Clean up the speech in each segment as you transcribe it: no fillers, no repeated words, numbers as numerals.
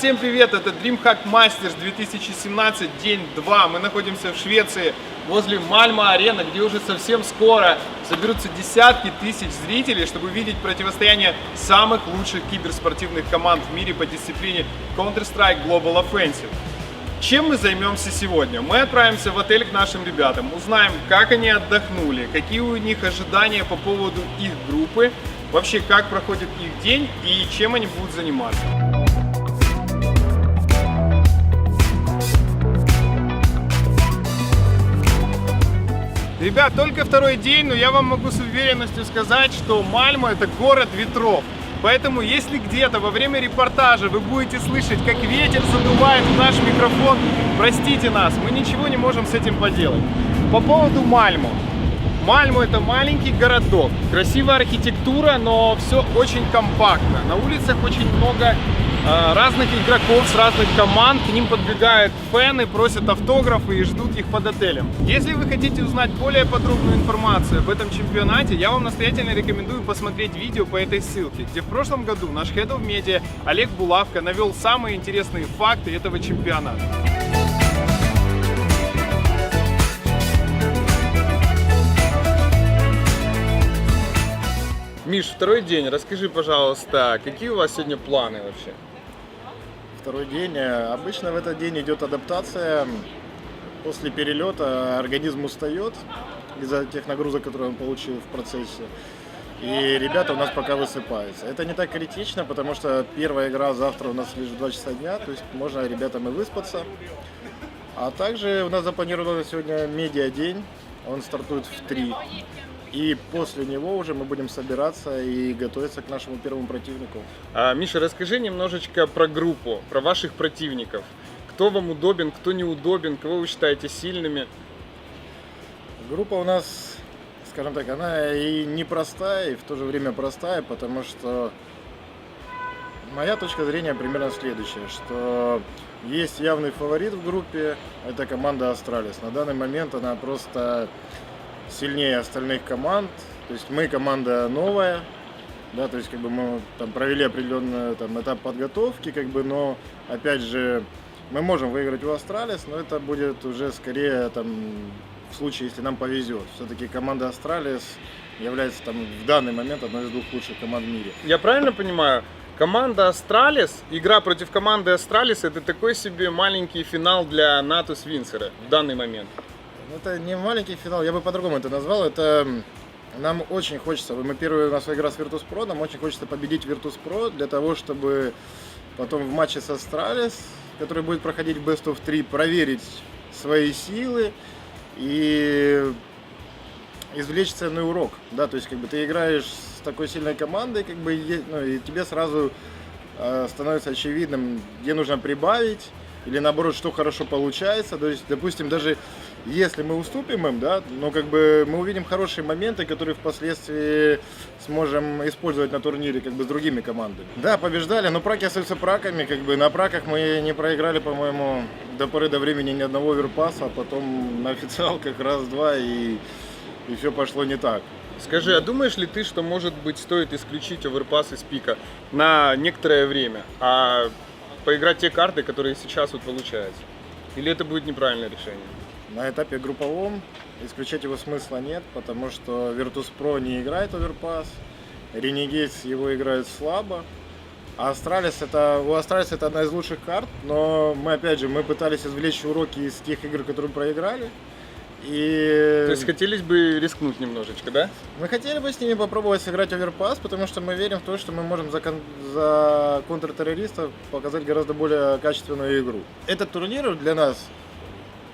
Всем привет! Это DreamHack Masters 2017, день 2. Мы находимся в Швеции, возле Мальмо-арены, где уже совсем скоро соберутся десятки тысяч зрителей, чтобы увидеть противостояние самых лучших киберспортивных команд в мире по дисциплине Counter-Strike Global Offensive. Чем мы займемся сегодня? Мы отправимся в отель к нашим ребятам, узнаем, как они отдохнули, какие у них ожидания по поводу их группы, вообще как проходит их день и чем они будут заниматься. Ребят, только второй день, но я вам могу с уверенностью сказать, что Мальмо — это город ветров. Поэтому, если где-то во время репортажа вы будете слышать, как ветер задувает в наш микрофон, простите нас, мы ничего не можем с этим поделать. По поводу Мальмо. Мальмо — это маленький городок, красивая архитектура, но все очень компактно. На улицах очень много разных игроков с разных команд, к ним подбегают фэны, просят автографы и ждут их под отелем. Если вы хотите узнать более подробную информацию об этом чемпионате, я вам настоятельно рекомендую посмотреть видео по этой ссылке, где в прошлом году наш Head of Media Олег Булавка навел самые интересные факты этого чемпионата. Миш, второй день, расскажи, пожалуйста, какие у вас сегодня планы вообще? Второй день. Обычно в этот день идет адаптация. После перелета организм устает из-за тех нагрузок, которые он получил в процессе. И ребята у нас пока высыпаются. Это не так критично, потому что первая игра завтра у нас лишь в 2 часа дня, то есть можно ребятам и выспаться. А также у нас запланирован сегодня медиа-день, он стартует в 3. И после него уже мы будем собираться и готовиться к нашему первому противнику. Миша, расскажи немножечко про группу, про ваших противников. Кто вам удобен, кто неудобен, кого вы считаете сильными? Группа у нас, скажем так, она и непростая, и в то же время простая, потому что моя точка зрения примерно следующая, что есть явный фаворит в группе, это команда Астралис. На данный момент она просто сильнее остальных команд, то есть мы команда новая, да, то есть как бы мы там провели определенный этап подготовки, как бы, но опять же мы можем выиграть у Астралис, но это будет уже скорее в случае, если нам повезет. Все-таки команда Астралис является в данный момент одной из 2 лучших команд в мире. Я правильно понимаю? Команда Астралис, игра против команды Астралис — это такой себе маленький финал для Натус Винсера в данный момент. Это не маленький финал, я бы по-другому это назвал. Это нам очень хочется, у нас игра с Virtus.pro, нам очень хочется победить Virtus.pro для того, чтобы потом в матче с Астралис, который будет проходить в Best of 3, проверить свои силы и извлечь ценный урок. Да, то есть как бы ты играешь с такой сильной командой, как бы, и тебе сразу становится очевидным, где нужно прибавить, или наоборот, что хорошо получается. То есть, допустим, даже если мы уступим им, да, но как бы мы увидим хорошие моменты, которые впоследствии сможем использовать на турнире как бы с другими командами. Да, побеждали, но праки остаются праками, как бы на праках мы не проиграли, по-моему, до поры до времени ни одного оверпаса, а потом на официалках раз-два и все пошло не так. Скажи, а думаешь ли ты, что, может быть, стоит исключить оверпас из пика на некоторое время, а поиграть те карты, которые сейчас получаются? Или это будет неправильное решение? На этапе групповом исключать его смысла нет, потому что Virtus.pro не играет оверпас, Renegades его играют слабо, а у Астралис это одна из лучших карт, но мы пытались извлечь уроки из тех игр, которые проиграли. То есть хотелось бы рискнуть немножечко, да? Мы хотели бы с ними попробовать сыграть оверпас, потому что мы верим в то, что мы можем за контртеррористов показать гораздо более качественную игру. Этот турнир для нас,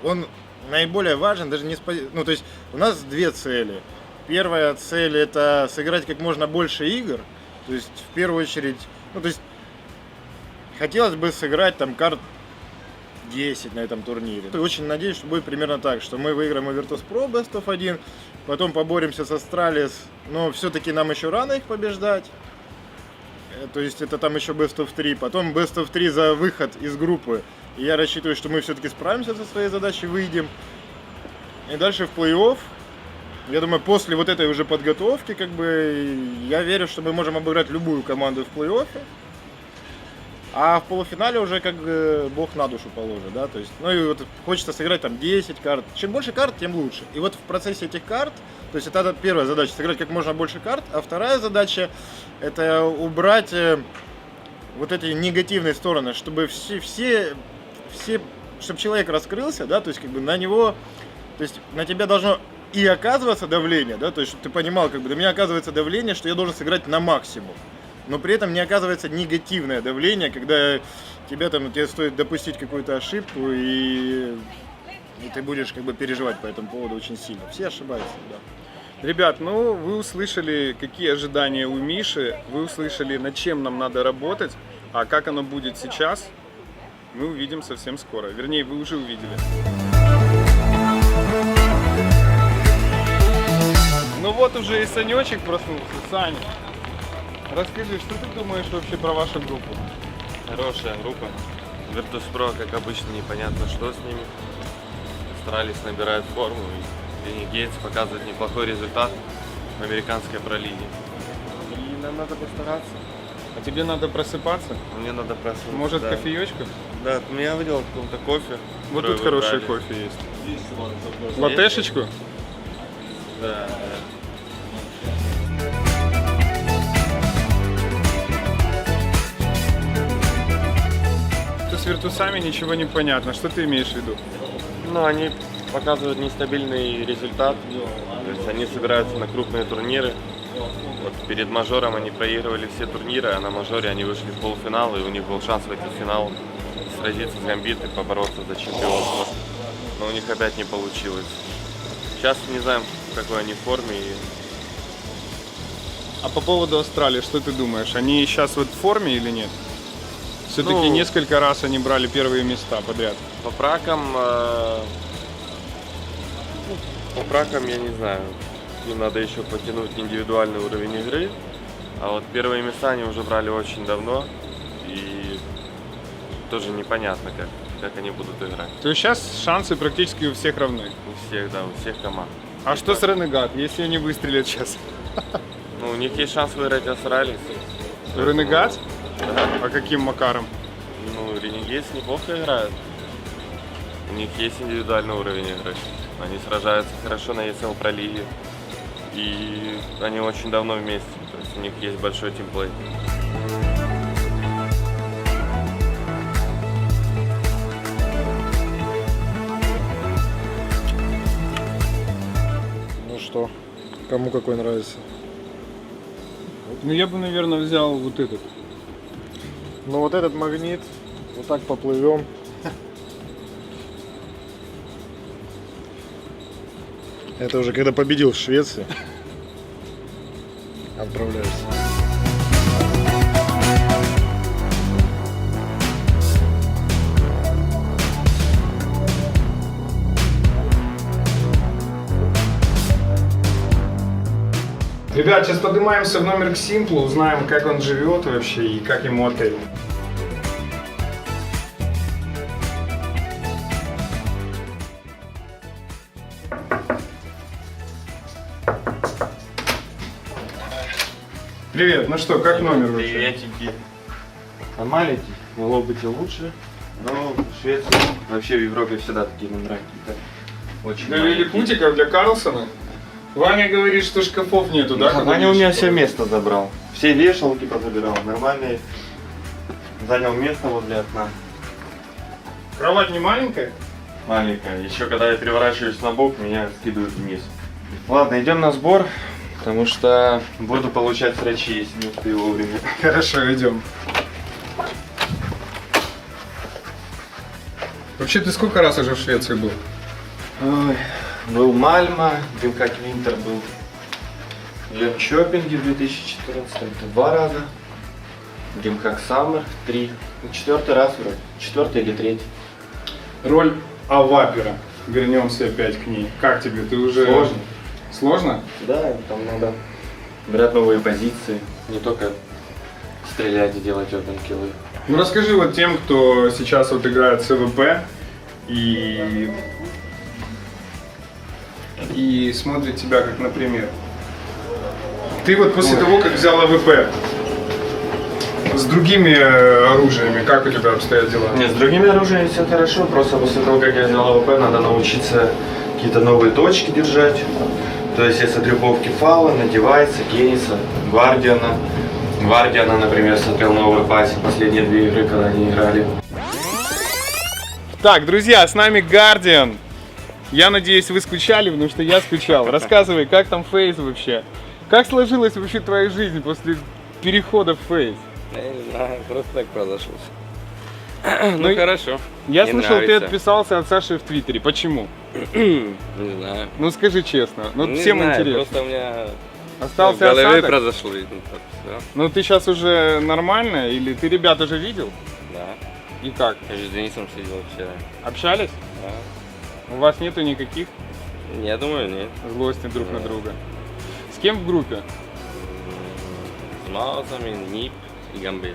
он наиболее важен, даже не то есть у нас 2 цели. Первая цель — это сыграть как можно больше игр, то есть в первую очередь, то есть хотелось бы сыграть карт 10 на этом турнире. И очень надеюсь, что будет примерно так, что мы выиграем у Virtus.pro Best of 1, потом поборемся с Астралис, но все-таки нам еще рано их побеждать. То есть это еще Best of 3, потом Best of 3 за выход из группы. И я рассчитываю, что мы все-таки справимся со своей задачей, выйдем. И дальше в плей-офф. Я думаю, после вот этой уже подготовки, я верю, что мы можем обыграть любую команду в плей-оффе. А в полуфинале уже как бог на душу положит, да, то есть, ну и вот хочется сыграть там 10 карт. Чем больше карт, тем лучше. И вот в процессе этих карт, то есть это первая задача, сыграть как можно больше карт, а вторая задача это убрать вот эти негативные стороны, чтобы все, чтобы человек раскрылся, да, то есть как бы на него, то есть на тебя должно и оказываться давление, да, то есть чтобы ты понимал, как бы на меня оказывается давление, что я должен сыграть на максимум. Но при этом не оказывается негативное давление, когда тебе стоит допустить какую-то ошибку, и ты будешь как бы переживать по этому поводу очень сильно. Все ошибаются, да. Ребят, ну вы услышали, какие ожидания у Миши, вы услышали, над чем нам надо работать, а как оно будет сейчас, мы увидим совсем скоро. Вернее, вы уже увидели. Ну вот уже и Санечек проснулся. Саня, расскажи, что ты думаешь вообще про вашу группу? Хорошая группа. Virtus.pro, как обычно, непонятно, что с ними. Старались набирать форму. И Renegades показывает неплохой результат в американской пролиге. И нам надо постараться. А тебе надо просыпаться? Мне надо проснуться. Может, да. кофеечку? Да, я видел какой-то кофе. Вот который тут вы хороший брали. кофе есть. Латешечку? Да. С Виртусами ничего не понятно. Что ты имеешь в виду? Ну, они показывают нестабильный результат. То есть они собираются на крупные турниры. Вот перед мажором они проигрывали все турниры, а на мажоре они вышли в полуфинал, и у них был шанс войти в финал, сразиться с Гамбит и побороться за чемпионство. Но у них опять не получилось. Сейчас не знаем, в какой они форме. А по поводу Австралии, что ты думаешь? Они сейчас вот в форме или нет? Все-таки Ну, несколько раз они брали первые места подряд. По пракам я не знаю. Им надо еще потянуть индивидуальный уровень игры. А вот первые места они уже брали очень давно. И тоже непонятно, как они будут играть. То есть сейчас шансы практически у всех равны. У всех, да, у всех команд. А что с Ренегат, если они выстрелят сейчас? Ну, у них есть шанс выиграть Астралис. Ренегат? Да. А каким макаром? Ну, Renegades неплохо играют. У них есть индивидуальный уровень игры. Они сражаются хорошо на ESL Pro лиге. И они очень давно вместе. То есть у них есть большой тимплей. Ну что, кому какой нравится? Ну я бы, наверное, взял вот этот. Ну вот этот магнит, вот так поплывем. Это уже когда победил в Швеции. Отправляешься. Ребят, сейчас поднимаемся в номер к Симплу, узнаем, как он живет вообще и как ему отель. Привет, ну что, как номер вообще? Приветики. Нормальненький, могло быть и лучше. Но в Швеции, вообще в Европе всегда такие номера какие-то очень Для маленькие. лилипутиков, для Карлсона? Ваня говорит, что шкафов нету, да? когда Ваня у меня видишь? все место забрал. Все вешалки позабирал, нормальные. Занял место возле окна. Кровать не маленькая? Маленькая. Еще когда я переворачиваюсь на бок, меня скидывают вниз. Ладно, идем на сбор, потому что буду получать срачи, если не успею вовремя. Хорошо, идем. Вообще, ты сколько раз уже в Швеции был? Ой, был Мальма, Гимкак Винтер был. В Лепчопинге в 2014 2 раза. Гимкак Саммер 3. Ну, 4-й раз вроде. 4-й или 3-й. Роль Авапера. Вернемся опять к ней. Как тебе? Ты уже... Сложно. Сложно? Да, там надо брать новые позиции. Не только стрелять и делать опенкиллы. Ну расскажи вот тем, кто сейчас вот играет с ВП и смотрит тебя как например. Ты вот после того, как взял АВП, с другими оружиями как у тебя обстоят дела? Нет, с другими оружиями все хорошо, просто после того, как я взял АВП, надо научиться какие-то новые точки держать. То есть если грибовки фаула, надевается, гейнса, гвардиана. Гвардиана, например, смотрел на оверпасе последние 2 игры, когда они играли. Так, друзья, с нами Guardian. Я надеюсь, вы скучали, потому что я скучал. Рассказывай, как там Фейс вообще? Как сложилась вообще твоя жизнь после перехода в Фейс? Я не знаю, просто так произошло. Ну, Хорошо. Я Мне слышал, ты нравится. отписался от Саши в Твиттере. Почему? Не знаю. Ну скажи честно. Ну Не всем знаю, интересно. Просто у меня в Остался голове осадок? произошло. и, ну, так, всё. Ну ты сейчас уже нормально? Или ты ребят уже видел? Да. И как? Я же с Денисом сидел вчера. Общались? Да. У вас нету никаких Я думаю, нет. злости друг на друга? С кем в группе? С Маусами, Нип и Гамбе.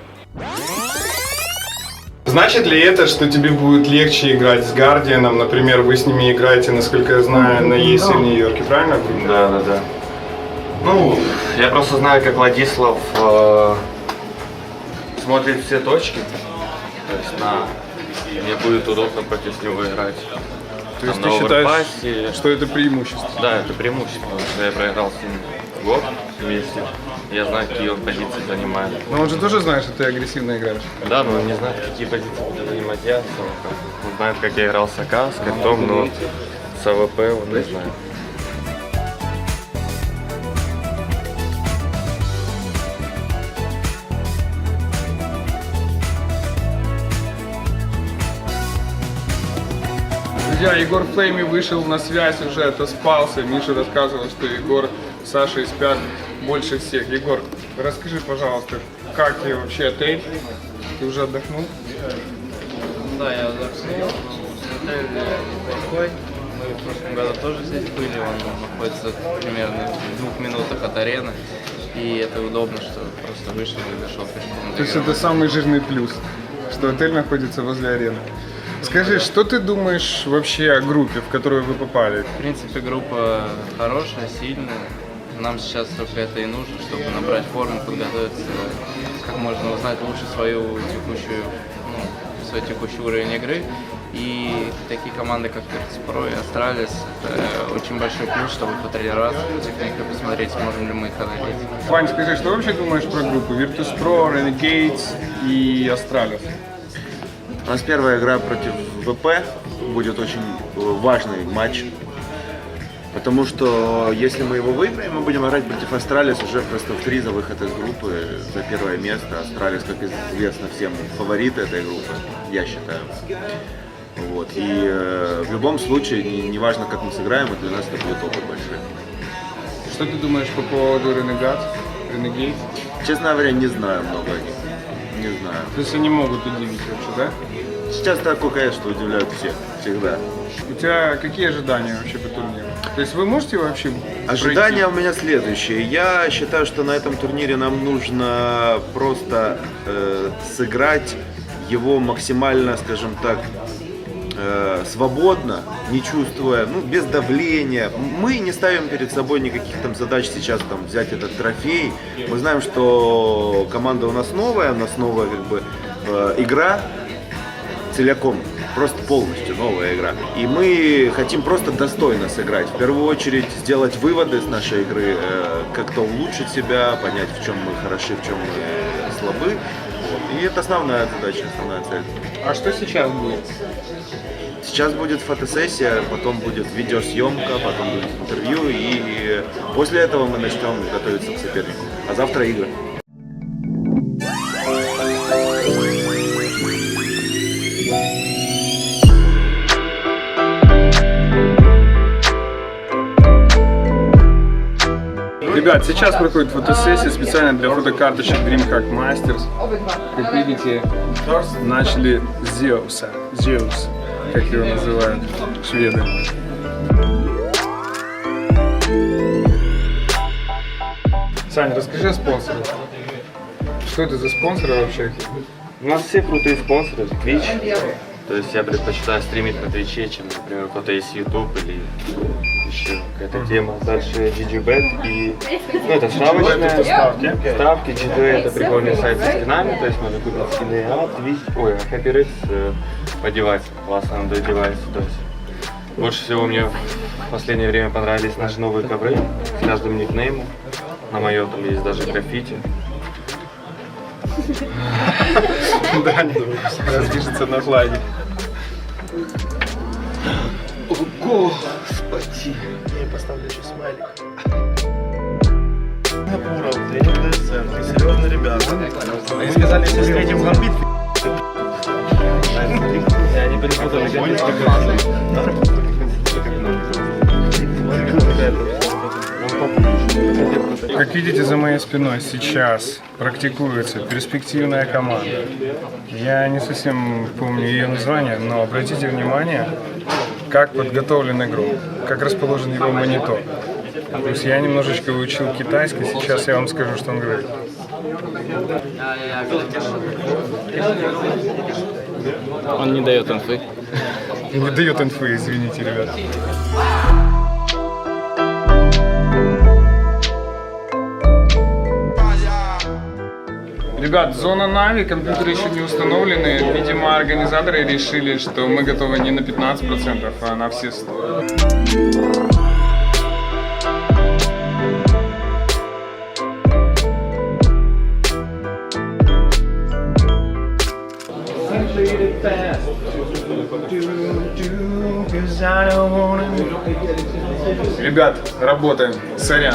Значит ли это, что тебе будет легче играть с Гардианом? Например, вы с ними играете, насколько я знаю, на ЕСе в Нью-Йорке, правильно? Да. Ну, я просто знаю, как Владислав смотрит все точки. То есть мне будет удобно против него играть. То есть Там ты на считаешь, оверпасе. что это преимущество? Да, это преимущество, потому что я проиграл с ним год вместе. Я знаю, какие он позиции занимает. Но он же тоже знает, что ты агрессивно играешь. Да, но он не знает, какие позиции буду занимать я. Он знает, как я играл с АК, с картом, но с АВП он не знает. Друзья, Егор Флейми вышел на связь уже, отоспался. Миша рассказывал, что Егор с Сашей спят больше всех. Егор, расскажи, пожалуйста, как тебе вообще отель? Ты уже отдохнул? Да, я отдохнул. Отель неплохой. Мы в прошлом году тоже здесь были. Он находится примерно в 2 минутах от арены. И это удобно, что просто вышел и дошел пешком. То есть это самый жирный плюс, что отель находится возле арены. Скажи, что ты думаешь вообще о группе, в которую вы попали? В принципе, группа хорошая, сильная. Нам сейчас только это и нужно, чтобы набрать форму, подготовиться, как можно узнать лучше свой текущий уровень игры. И такие команды, как Virtus.pro и Astralis, это очень большой плюс, чтобы потренироваться, технику посмотреть, сможем ли мы их одолеть. Вань, скажи, что вообще думаешь про группу Virtus.pro, Renegades и Astralis? У нас первая игра против ВП будет очень важный матч, потому что если мы его выиграем, мы будем играть против Астралис уже просто в 3 за выход из группы, за первое место. Астралис, как известно всем, фаворит этой группы, я считаю. Вот. И в любом случае, неважно как мы сыграем, для нас это будет опыт большой. Что ты думаешь по поводу Renegades? Честно говоря, не знаю много о них. Не знаю. То есть они могут удивить вообще, да? Сейчас такое, конечно, удивляют всех, всегда. У тебя какие ожидания вообще по турниру? То есть вы можете вообще Ожидания у меня следующие. Я считаю, что на этом турнире нам нужно просто сыграть его максимально, скажем так, свободно, не чувствуя, без давления. Мы не ставим перед собой никаких там задач сейчас там взять этот трофей. Мы знаем, что команда у нас новая как бы игра целиком, просто полностью новая игра. И мы хотим просто достойно сыграть. В первую очередь сделать выводы с нашей игры, как-то улучшить себя, понять, в чем мы хороши, в чем мы слабы. Вот. И это основная задача, основная цель. А что сейчас будет? Сейчас будет фотосессия, потом будет видеосъемка, потом будет интервью, и после этого мы начнем готовиться к сопернику. А завтра игры. Ребят, сейчас проходит фотосессия специально для фотокарточек DreamHack Masters. Как видите, начали с Зеуса, как его называют шведы. Саня, расскажи о спонсорах. Что это за спонсоры вообще? У нас все крутые спонсоры. Twitch, То есть я предпочитаю стримить на Твиче, чем, например, кто-то есть YouTube или еще какая-то тема. Дальше GGBet и... Ну, это ставочная. Ставки. G2 это прикольный сайт со скинами, то есть можно купить скины. А Twitch, ой, Happy Race по девайсу, классно надо девайс. То есть больше всего мне в последнее время понравились наши новые ковры с каждым никнеймом. На моем там есть даже граффити. Да, не распишется на флаге. О, Господи! Я поставлю еще смайлик. Напуров, тренер ДСН, серьезные ребята. Они сказали, что встретим гамбит. Они перепутали гамбит. Как видите за моей спиной, сейчас практикуется перспективная команда. Я не совсем помню ее название, но обратите внимание, как подготовлен игрок, как расположен его монитор. То есть я немножечко выучил китайский, сейчас я вам скажу, что он говорит. Он не дает инфы. Не дает инфы, извините, ребят. Ребят, зона Нави, компьютеры еще не установлены. Видимо, организаторы решили, что мы готовы не на 15%, а на все 100%. Ребят, работаем. Сорян.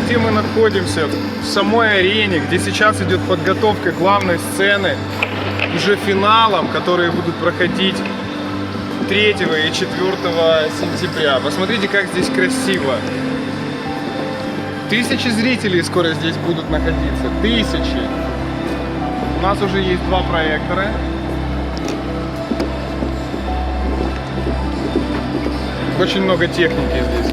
Где мы находимся, в самой арене, где сейчас идет подготовка главной сцены, уже финалом, которые будут проходить 3 и 4 сентября. Посмотрите, как здесь красиво. 1000 зрителей скоро здесь будут находиться. 1000. У нас уже есть 2 проектора. Очень много техники здесь.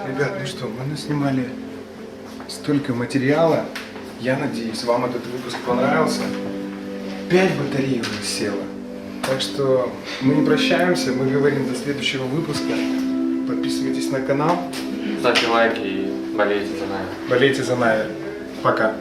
Ребят, ну что, мы наснимали столько материала. Я надеюсь, вам этот выпуск понравился. 5 батарей уже село. Так что мы не прощаемся, мы говорим до следующего выпуска. Подписывайтесь на канал. Ставьте лайки и болейте за нами. Болейте за нами. Пока.